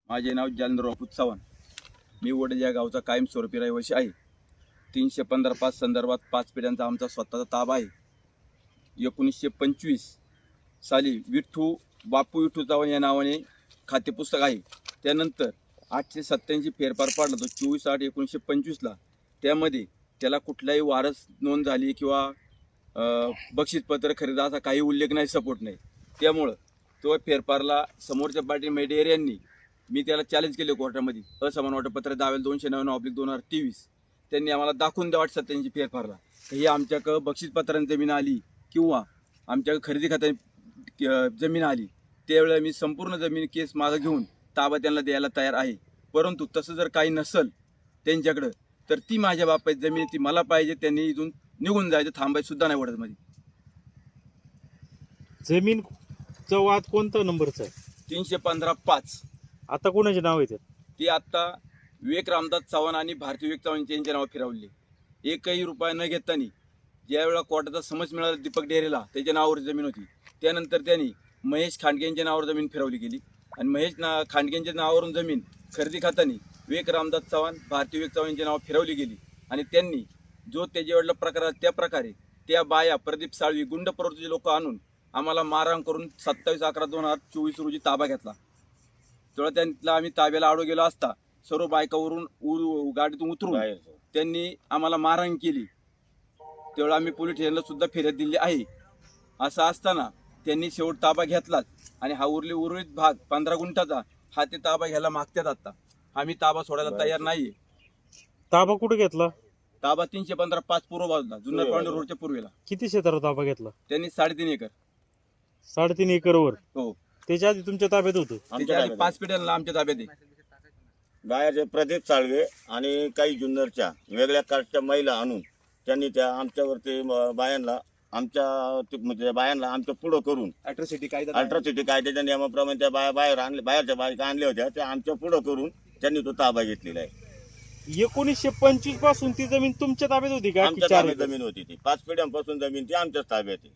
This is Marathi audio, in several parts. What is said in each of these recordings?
माझे नाव जालंधरराव चव्हाण. मी वडद या गावचा कायमस्वरूपी रहिवासी आहे. 315/5 संदर्भात 5 पिढ्यांचा आमचा स्वतःचा ताबा आहे. 1925 साली बापू विठ्ठू चव्हाण या नावाने खातेपुस्तक आहे. त्यानंतर 887 फेरफार पाडला तो 24/8/1925ला. त्यामध्ये त्याला कुठलाही वारस नोंद झाली किंवा बक्षीसपत्र खरेदी असा काही उल्लेख नाही, सपोर्ट नाही. त्यामुळं तो फेरफारला समोरच्या पार्टी मेडियर यांनी मी त्याला चॅलेंज केले कोर्टामध्ये. असमान वाटपत्र दावेल 299/2023 त्यांनी आम्हाला दाखवून द्या 887 फेरफारला ही आमच्याकडं बक्षीसपत्रांची जमीन आली किंवा आमच्याकडे खरेदी खात्याने जमीन आली. त्यावेळेला मी संपूर्ण जमीन केस मागं घेऊन ताबा त्यांना द्यायला तयार आहे. परंतु तसं जर काही नसेल त्यांच्याकडं तर ती माझ्या बापाची जमीन ती मला पाहिजे. त्यांनी इथून निघून जायचं, थांबायचं सुद्धा नाही वडदमध्ये. जमीनचा वाद कोणता नंबरचा आहे? 315/5. आता कोणाचे नाव येतात? ती आत्ता विवेक रामदास चव्हाण आणि भारती विवेक चव्हाण यांच्या नावावर फिरवली. एकही रुपया न घेताना ज्यावेळेला कोर्टाचा समज मिळाला दीपक डेरेला त्याच्या नावावर जमीन होती. त्यानंतर त्यांनी महेश खांडगे यांच्या नावावर जमीन फिरवली गेली आणि खांडगे यांच्या नावावरून जमीन खरेदी खात्याने विवेक रामदास चव्हाण भारती विवेक चव्हाण यांच्या नावावर फिरवली गेली आणि त्यांनी जो त्याच्यावरला प्रकार त्या प्रकारे त्या बाया प्रदीप साळवी गुंड प्रवृत्तीचे लोक आणून आम्हाला मारहाण करून 27/11/2024 रोजी ताबा घेतला. तेव्हा त्यांना आम्ही ताब्याला आडो गेलो असता सर्व बायकावरून गाडीतून उतरून त्यांनी आम्हाला मारहाण केली. तेवढा आम्ही पोलीस स्टेशनला सुद्धा फिर्याद दिली आहे. असं असताना त्यांनी शेवट ताबा घेतलाच आणि हा उर्वरित भाग 15 गुंठाचा हा ते ताबा घ्यायला मागतात. आता आम्ही ताबा सोडायला तयार नाहीये. ताबा कुठे घेतला? ताबा 315/5 पूर्व बाजूला जुन्नर पांढर रोडच्या पूर्वेला. किती क्षेत्रावर ताबा घेतला? त्यांनी 3.5 एकर. 3.5 एकरवर? हो. त्याच्या आधी तुमच्या ताब्यात होतं? त्याच्या आधी 5 पिढ्यांना आमच्या ताब्यात आहे. बाहेरचे प्रदीप साळवे आणि काही जुन्नरच्या वेगळ्या कास्टच्या महिला आणून त्यांनी त्या आमच्यावरती बायांना आमच्या पुढं करून अॅट्रॉसिटी कायद्याच्या नियमाप्रमाणे त्या बाहेरच्या बायका आणल्या होत्या त्या आमच्या पुढं करून त्यांनी तो ताबा घेतलेला आहे. 1925 पासून ती जमीन तुमच्या ताब्यात होती का? आमच्या ताब्यात जमीन होती ती. 5 पिढ्यांपासून जमीन ती आमच्याच ताब्यात आहे.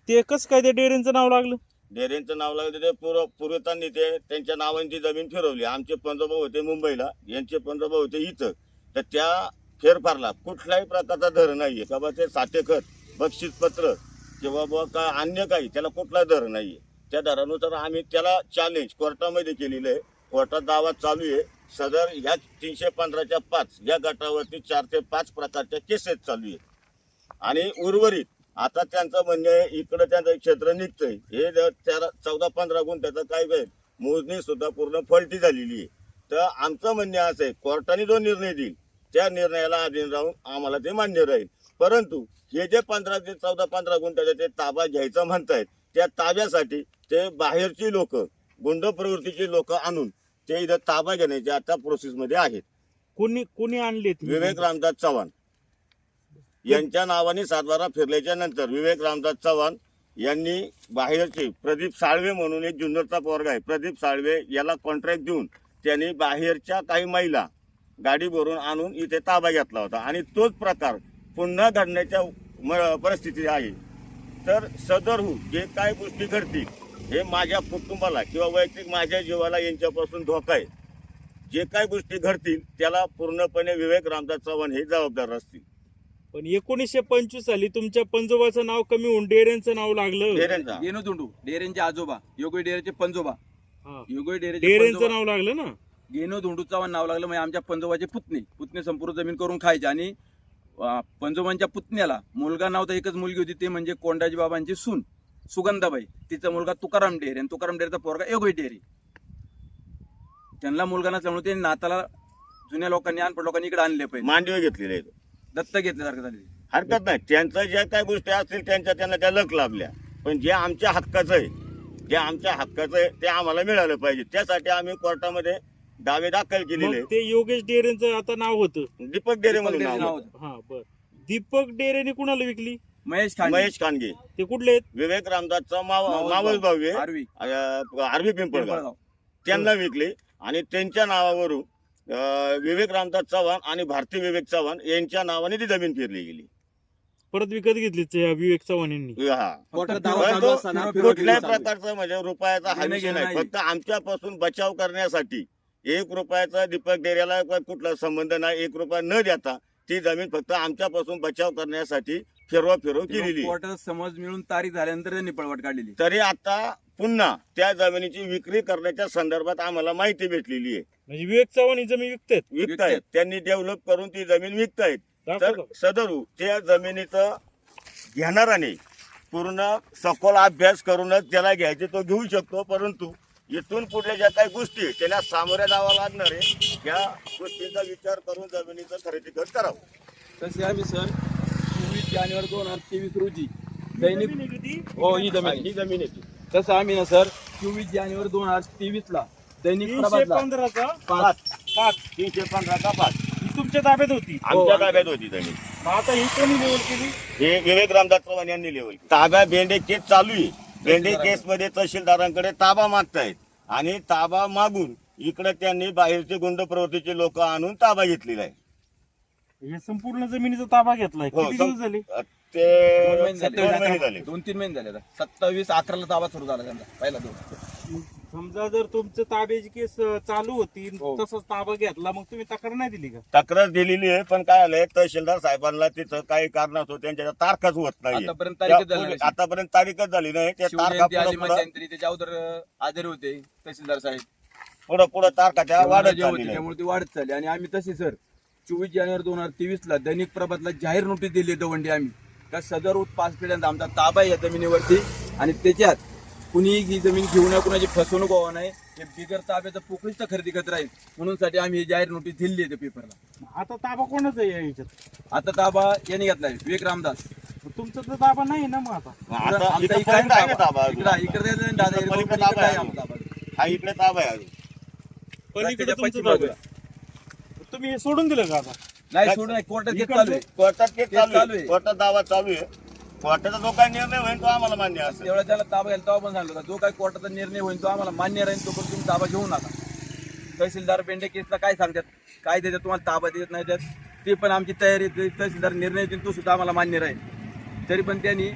ते कसं काय त्या डेअरींचं नाव लागलं? डेरेंचं नाव लागलं ते पूर्वतांनी ते त्यांच्या नावाने ती जमीन फिरवली. आमचे पंजोबा होते मुंबईला, यांचे पंजोबा होते इथं. तर त्या फेरफारला कुठल्याही प्रकारचा धर नाहीये का बा ते 7 एकर बक्षीसपत्र किंवा बा का अन्य काही त्याला कुठला दर नाहीये. त्या दरानुसार आम्ही त्याला चॅलेंज कोर्टामध्ये केलेलं आहे. कोर्टात दावा चालू आहे. सदर ह्या 315/5 या गटावरती 4 ते 5 प्रकारच्या केसेस चालू आहेत आणि उर्वरित आता त्यांचं म्हणणं आहे इकडं त्यांचं क्षेत्र निघतंय हे 14-15 गुंठ्याचं काय मोजणी सुद्धा पूर्ण फॉल्टी झालेली आहे. तर आमचं म्हणणं असं आहे कोर्टाने जो निर्णय देईल त्या निर्णयाला अधीन राहून आम्हाला ते मान्य राहील. परंतु हे जे 14-15 गुंठ्याचे ते ताबा घ्यायचं म्हणतायत त्या ताब्यासाठी ते बाहेरची लोक गुंड प्रवृत्तीची लोक आणून ते इथं ताबा घेण्याचे आता प्रोसेसमध्ये आहेत. कोणी आणले? विवेक रामदास चव्हाण यांच्या नावाने 7 फिरल्याच्या नंतर विवेक रामदास चव्हाण यांनी बाहेरचे प्रदीप साळवे म्हणून एक जुन्नरचा पोरगा आहे, प्रदीप साळवे याला कॉन्ट्रॅक्ट देऊन त्यांनी बाहेरच्या काही महिला गाडी भरून आणून इथे ताबा घेतला होता आणि तोच प्रकार पुन्हा घडण्याच्या परिस्थिती आहे. तर सदरहून जे काय गोष्टी घडतील हे माझ्या कुटुंबाला किंवा वैयक्तिक माझ्या जीवाला यांच्यापासून धोका आहे. जे काय गोष्टी घडतील त्याला पूर्णपणे विवेक रामदास चव्हाण हे जबाबदार असतील. पण 1925 साली तुमच्या पंजोबाचं नाव कमी होऊन डेरेंचं नाव लागलं. गेनो धोंडू डेरेंचे आजोबा योगोई डेरेचे पंजोबा योगोई डेरेंचं नाव लागलं ना. गेनो धोंडू चव्हाण नाव लागलं. म्हणजे आमच्या पंजोबाचे पुतणे संपूर्ण जमीन करून खायचे आणि पंजोबांच्या पुतण्याला मुलगा नव्हता, एकच मुलगी होती ते म्हणजे कोंडाजी बाबांची सून सुगंधाबाई. तिचा मुलगा तुकाराम डेरे आणि तुकाराम डेरेचा पोरगा योगोई डेरे. त्यांना मुलगा नसल्यामुळे ते नाताला जुन्या लोकांनी अनपढ लोकांनी इकडे आणले पाहिजे, मांडवे घेतलेले आहेत, दत्तक घेतल्यासारखं झाले. हरकत नाही. त्यांचं ज्या काही गोष्टी असतील त्यांना त्या लक लाभल्या. पण जे आमच्या हक्काचं आहे ते आम्हाला मिळालं पाहिजे. त्यासाठी आम्ही कोर्टामध्ये दावे दाखल केलेले. ते योगेश डेरेंचं आता नाव होतं दीपक डेरे म्हणून नाव होतं. हा बर. दीपक डेरेने कुणाला विकली? महेश खानगे. ते कुठले आहेत? विवेक रामदासचा मावस भाऊ आहे आरवी पिंपळगाव. त्यांना विकले आणि त्यांच्या नावावरून विवेक रामदास चव्हाण आणि भारती विवेक चव्हाण यांच्या नावाने ती जमीन फिरली गेली. परत विकत घेतली विवेक चव्हाण यांनी. हा कोर्टात पण दावा चालू तो असताना कुठल्याही चालू आहे. प्रकारचं म्हणजे रुपयाचा हा विषय नाही. फक्त आमच्यापासून बचाव करण्यासाठी 1 रुपयाचा दीपक डेऱ्याला कुठला संबंध नाही. 1 रुपया न देता ती जमीन फक्त आमच्यापासून बचाव करण्यासाठी फिरवा केलेली आहे. कोर्टात समज मिळून तारीख झाल्यानंतर त्यांनी पळवाट काढलेली. तरी आता पुन्हा त्या जमिनीची विक्री करण्याच्या संदर्भात आम्हाला माहिती भेटलेली आहे. म्हणजे विवेक चव्हाण ही जमीन विकतायत. विकतायत, त्यांनी डेव्हलप करून ती जमीन विकतायत. तर दाखवतो. सदरू त्या जमिनीचं घेणाराने पूर्ण सखोल अभ्यास करूनच त्याला घ्यायचे तो घेऊ शकतो. परंतु इथून पुढल्या ज्या काही गोष्टी आहेत, त्याला सामोऱ्या जावं लागणार आहे. या गोष्टींचा विचार करून जमिनीचं खरेदी खत करावं. तसे आम्ही सर 24 जानेवारी 2023 रोजी दैनिक हो ही जमीन आहे. तसं आम्ही ना सर 24 जानेवारी 2023 ला दैनिक प्रभातला 315चा 5 315चा 5 ही तुमच्या ताब्यात होती. आमच्या ताब्यात होती जमीन. आता ही कोणी निवड केली? हे विवेक रामदास चव्हाण यांनी लेवल ताब्या बेंडे केस चालू आहे. बेंडे केस मध्ये तहसीलदारांकडे ताबा मागतायत आणि ताबा मागून इकडे त्यांनी बाहेरचे गुंड प्रवृत्तीचे लोक आणून ताबा घेतलेला आहे. हे संपूर्ण जमिनीचा ताबा घेतलाय. हो, किती दिवस झाले? ते 2 महिने झाले. 2-3 महिने झाले. 27/11 ताबा सुरू झाला त्यांचा पहिला समजा जर तुमचं ताब्याची केस चालू होती हो. तसंच ताबा घेतला मग तुम्ही तक्रार नाही दिली का? तक्रार दिलेली आहे, पण काय आलंय तहसीलदार साहेबांना तिथं काही कारणास्तव त्यांच्या तारखाच होत नाही. आतापर्यंत तारीखच झाली नाही. आतापर्यंत तारीखच झाली नाही. त्या तारखा शिवजयंती आली पुढं मध्यंतरी त्याच्या अगोदर आजारी होते तहसीलदार साहेब. पुढं तारखा त्या वाढत वाढत चालली नाही. त्यामुळे ती वाढत चालली. आणि आम्ही तसे सर 24 जानेवारी 2023 ला दैनिक प्रभातला जाहीर नोटीस दिली दवंडी आम्ही का सदर 5 पिढ्यांचा आमचा ताबा आहे या जमिनीवरती आणि त्याच्यात कुणी ही जमीन घेऊ नये, कुणाची फसवणूक व्हावा नाही, हे बिगर ताब्याचं पोकळीच खरेदी करत राहील म्हणून साठी आम्ही ही जाहीर नोटीस दिली आहे पेपरला. आता ताबा कोणाचा आहे या याच्यात? आता ताबा यांनी घेतलाय विवेक रामदास. तुमचा तर ताबा नाही ना मग आता. आता आमचा इथं इकडे पर्यंत आहे ना ताबा अजून. इकडे दादा इकडे इकडे ताबा आहे आहे. आमचा ताबा. हा इकडे ताबा आहे अजून. पलीकडे रस्त्याच्या तुमचं पश्चिम ताबा बाजूला. आहे. तुम्ही हे सोडून दिलं का आता? नाही सोडून नाही, कोर्टात केस चालू आहे. कोर्टात केस केस चालू चालू आहे. आहे. कोर्टात दावा चालू आहे. कोर्टाचा जो काही निर्णय होईल तो आम्हाला मान्य असेल. तेवढा त्याला ताबा घ्यायला तेव्हा पण सांगतो जो काही कोर्टाचा निर्णय होईल तो आम्हाला मान्य राहील, तोपर्यंत तुम्ही ताबा घेऊ नका. तहसीलदार बेंडे केसला काय सांगतात, काय देतात तुम्हाला ताबा देत नाही त्यात, ते पण आमची तयारी. तहसीलदार निर्णय देईल तो सुद्धा आम्हाला मान्य राहील. तरी पण त्यांनी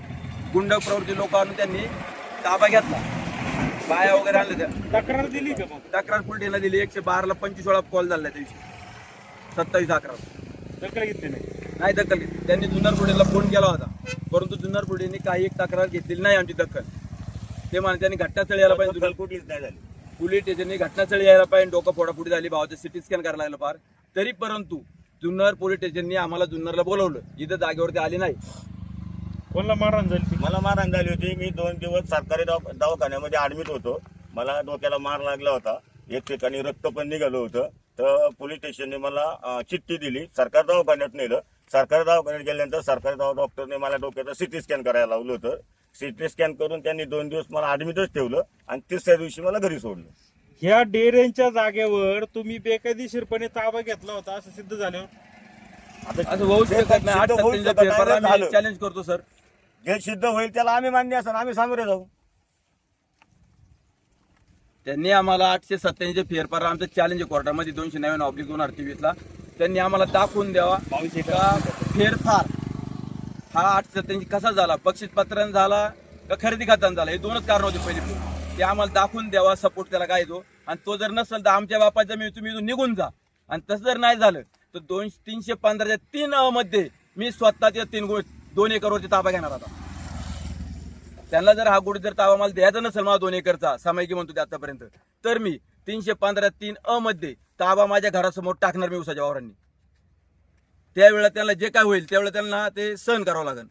गुंड प्रवृत्ती लोक आणून त्यांनी ताबा घेतला, बाया वगैरे आणल्या. त्या तक्रार दिली का मग? तक्रार पुलटेला दिली. 112 ला 25 वेळा कॉल झाला त्या दिवशी 27/11. तक्रार घेतली नाही. नाही दखल घेतली. त्यांनी जुन्नर पुढेला फोन केला होता, परंतु जुन्नर पुढेने काही एक तक्रार घेतलेली नाही आमची दखल. ते म्हणे त्यांनी घटनास्थळी यायला पाहिजे. दखल कुठलीच नाही झाली. पोलीस स्टेशनने घटनास्थळी यायला पाहिजे. डोकं फोडाफोडी झाली, भावाचं सिटी स्कॅन करायला लागलं फार. तरी परंतु जुन्नर पोलीस स्टेशनने आम्हाला जुन्नरला बोलवलं, इथं जागेवरती आली नाही. कोणाला मारहाण झाली ती? मला मारहाण झाली होती. मी 2 दिवस सरकारी दवाखान्यामध्ये ऍडमिट होतो. मला डोक्याला मार लागला होता. एक ठिकाणी रक्त पण निघालं होतं. तर पोलीस स्टेशनने मला चिठ्ठी दिली, सरकारी दवाखान्यात नेलं. सरकारी दवाखान्यात गेल्यानंतर सरकारी डॉक्टरने मला डोक्याचं सिटी स्कॅन करायला लावलं होतं. सिटी स्कॅन करून त्यांनी 2 दिवस मला ऍडमिटच ठेवलं आणि 3ऱ्या दिवशी मला घरी सोडलं. ह्या डेऱ्यांच्या जागेवर तुम्ही बेकायदेशीरपणे ताबा घेतला होता असं सिद्ध झाल्यावर असं होऊ शकत नाही. 8 सप्टेंबरच्या पेपरला आम्ही चॅलेंज करतो सर. जे सिद्ध होईल त्याला आम्ही मान्य असेल, आम्ही सामोरे जाऊ. त्यांनी आम्हाला 887 फेरफार आमचं चॅलेंज आहे कोर्टामध्ये 299/2023 ला. त्यांनी आम्हाला दाखवून द्यावा का फेरफार हा 887 कसा झाला, बक्षीस पत्रानं झाला का खरेदी खात्यानं झाला, हे 2च कारण होते पहिले. ते आम्हाला दाखवून द्यावा सपोर्ट त्याला काय तो. आणि तो जर नसेल तर आमच्या बापाच्या तुम्ही इथून निघून जा. आणि तसं जर नाही झालं तर 315च्या 3 मध्ये मी स्वतःच्या 2 एकरवरती ताबा घेणार आता. त्यांना जर हा गुढी जर ताबा मला द्यायचा नसेल मला 2 एकरचा सामायिक म्हणतो ते आतापर्यंत, तर मी 315 मध्ये ताबा माझ्या घरासमोर टाकणार मी उसाच्या वावरांनी. त्यावेळेला त्यांना जे काय होईल त्यावेळेला त्यांना ते सहन करावं लागेल.